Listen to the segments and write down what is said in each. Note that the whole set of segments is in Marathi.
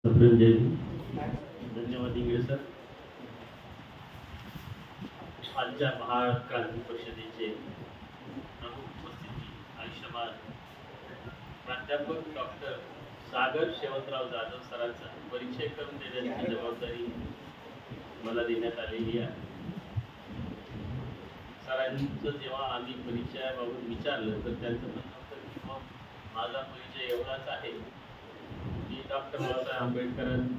धन्यवाद इंगळे सर. आजच्या महाक्रांती परिषदेचे प्रमुख उपस्थिती आयुष्यमान प्राध्यापक डॉक्टर सागर शेवंतराव जाधव सरांचा परिचय करून देण्याची जबाबदारी मला देण्यात आलेली आहे. सरांचं जेव्हा आम्ही परिचयाबाबत विचारलं तर त्यांचं म्हणणं होतं की मग माझा परिचय एवढाच आहे की डॉक्टर बाबासाहेब आंबेडकरांनी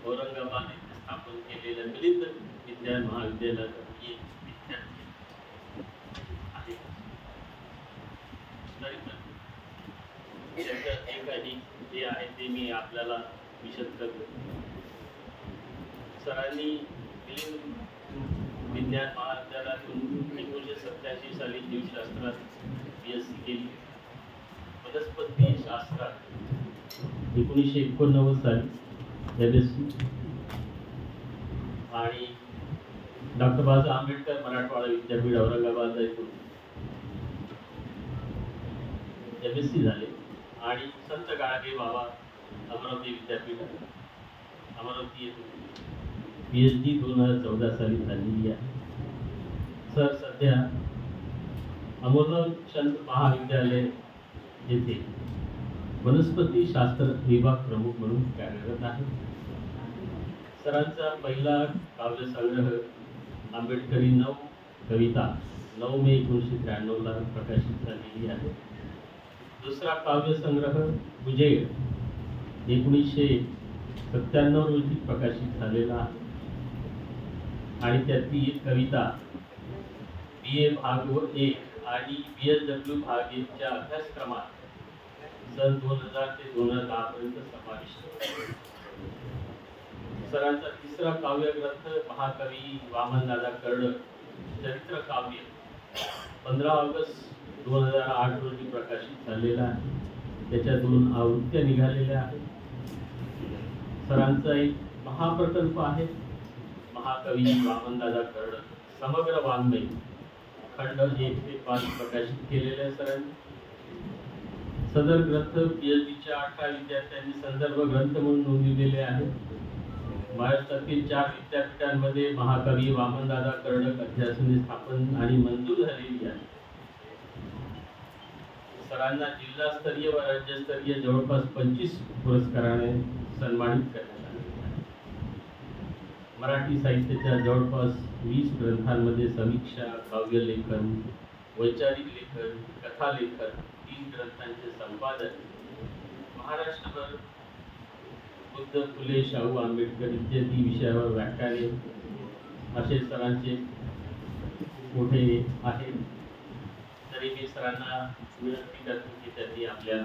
औरंगाबाद येथे स्थापन केलेल्या मिलिंद विज्ञान महाविद्यालयात एक विद्यार्थी आहे. तरी पण त्याचं जे काही जे आहे ते मी आपल्याला विशद करतो. सरांनी मिलिंद विज्ञान महाविद्यालयातून 1987 साली जीवशास्त्रात BSc केली. वनस्पती शास्त्रात 1989 साली MSc आणि डॉक्टर बाबासाहेब आंबेडकर मराठवाडा विद्यापीठ औरंगाबाद येथून MSc झाले आणि संत गाडगे बाबा अमरावती विद्यापीठ अमरावती येथून PhD 2014 साली झालेली आहे. सर सध्या अमोलचंद महाविद्यालय येथे वनस्पती शास्त्र विभाग प्रमुख म्हणून कार्यरत आहे. सरांचा पहिला काव्यसंग्रह आंबेडकरी 9 कविता 9 मे 1993 ला प्रकाशित झालेली आहे. दुसरा काव्यसंग्रह उजेड 1997 रोजी प्रकाशित झालेला आहे आणि त्यातली एक कविता BA भाग 1 आणि BSW भाग 1 च्या अभ्यासक्रमात सन 2000 ते 2010 पर्यंत समाविष्ट. सरांचा तिसरा काव्यग्रंथ महाकवी वामनदादा कर्डक चरित्र काव्य 15 ऑगस्ट 2008 रोजी प्रकाशित झालेला आहे. त्याच्या 2 आवृत्त्या निघालेल्या आहेत. सरांचा एक महाप्रकल्प आहे महाकवी वामनदादा कर्डक समग्र वाङ्मय खंड 1 ते 5 प्रकाशित केलेल्या सरांनी. सदर ग्रंथ PhDच्या 18 विद्यार्थ्यांनी संदर्भ ग्रंथ म्हणून नोंदविलेले आहेत. महाराष्ट्रातील 4 विद्यापीठांमध्ये महाकवी वामनदादा कर्डक अध्यासने स्थापन आणि मंजूर झालेली आहे. सरांना जिल्हास्तरीय व राज्यस्तरीय जवळपास 25 पुरस्काराने सन्मानित करण्यात आले आहे. मराठी साहित्याच्या जवळपास 20 ग्रंथांमध्ये समीक्षा, काव्यलेखन, वैचारिक लेखन, कथालेखन, 3 ग्रंथांचे संपादन, महाराष्ट्रभर बुद्ध, फुले, शाहू, आंबेडकर इत्यादी विषयावर व्याख्याने असे सरांचे मोठे आहे. तरी मी सरांना विनंती करतो की त्यांनी आपल्या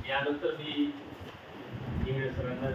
यानंतर मी इंगळे सरांना